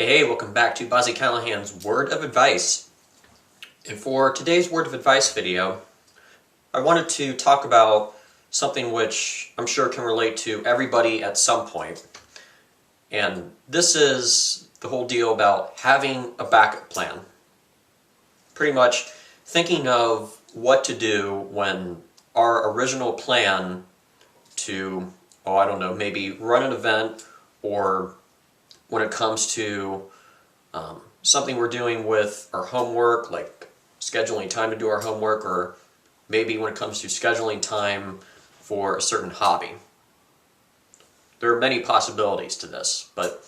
Hey, welcome back to Bobb-z Callahan's Word of Advice. And for today's Word of Advice video, I wanted to talk about something which I'm sure can relate to everybody at some point. And this is the whole deal about having a backup plan. Pretty much thinking of what to do when our original plan to, I don't know, maybe run an event, or when it comes to something we're doing with our homework, like scheduling time to do our homework, or maybe when it comes to scheduling time for a certain hobby. There are many possibilities to this, but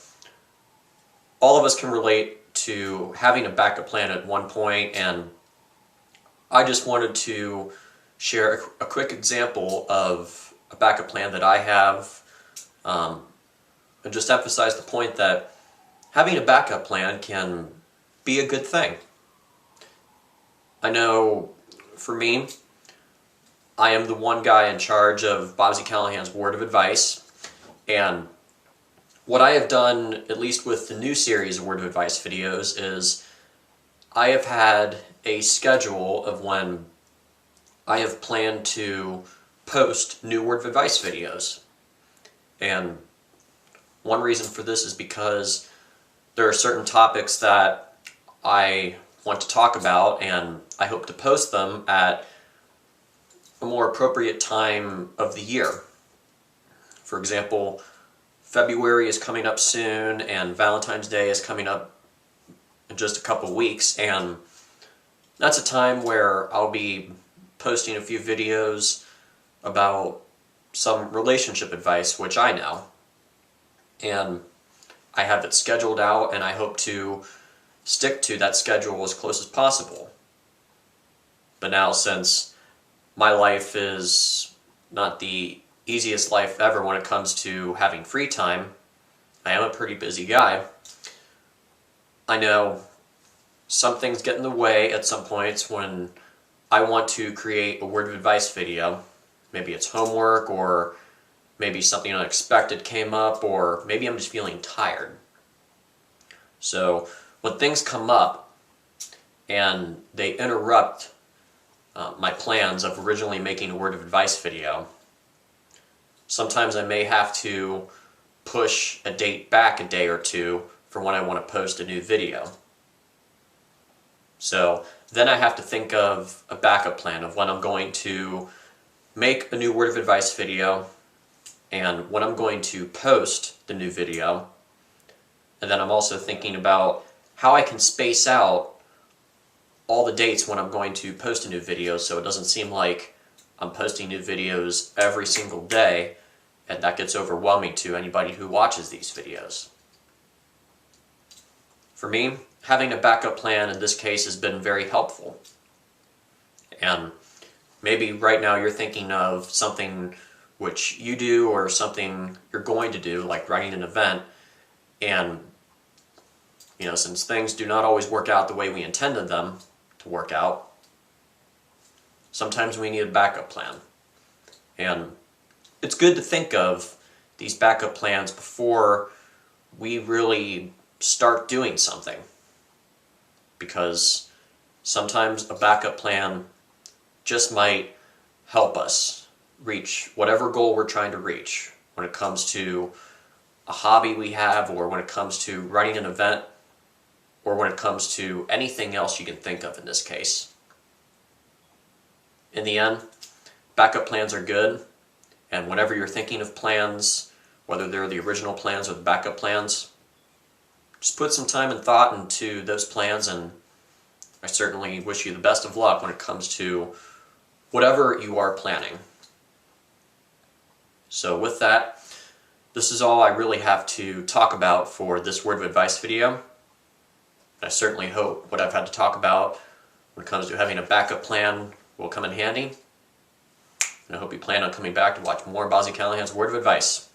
all of us can relate to having a backup plan at one point, and I just wanted to share a quick example of a backup plan that I have, and just emphasize the point that having a backup plan can be a good thing. I know for me, I am the one guy in charge of Bobb-z Callahan's Word of Advice, and what I have done, at least with the new series of Word of Advice videos, is I have had a schedule of when I have planned to post new Word of Advice videos. And one reason for this is because there are certain topics that I want to talk about, and I hope to post them at a more appropriate time of the year. For example, February is coming up soon, and Valentine's Day is coming up in just a couple weeks, and that's a time where I'll be posting a few videos about some relationship advice, which I know. And I have it scheduled out, and I hope to stick to that schedule as close as possible. But now, since my life is not the easiest life ever when it comes to having free time, I am a pretty busy guy. I know some things get in the way at some points when I want to create a Word of Advice video. Maybe it's homework, or maybe something unexpected came up, or maybe I'm just feeling tired. So when things come up and they interrupt my plans of originally making a Word of Advice video, sometimes I may have to push a date back a day or two for when I want to post a new video. So then I have to think of a backup plan of when I'm going to make a new Word of Advice video, and when I'm going to post the new video. And then I'm also thinking about how I can space out all the dates when I'm going to post a new video, so it doesn't seem like I'm posting new videos every single day, and that gets overwhelming to anybody who watches these videos. For me, having a backup plan in this case has been very helpful. And maybe right now you're thinking of something which you do, or something you're going to do, like running an event, and since things do not always work out the way we intended them to work out, sometimes we need a backup plan. And it's good to think of these backup plans before we really start doing something, because sometimes a backup plan just might help us reach whatever goal we're trying to reach when it comes to a hobby we have, or when it comes to running an event, or when it comes to anything else you can think of in this case. In the end, backup plans are good, and whenever you're thinking of plans, whether they're the original plans or the backup plans, just put some time and thought into those plans, and I certainly wish you the best of luck when it comes to whatever you are planning. So with that, this is all I really have to talk about for this Word of Advice video. I certainly hope what I've had to talk about when it comes to having a backup plan will come in handy. And I hope you plan on coming back to watch more Bobb-z Callahan's Word of Advice.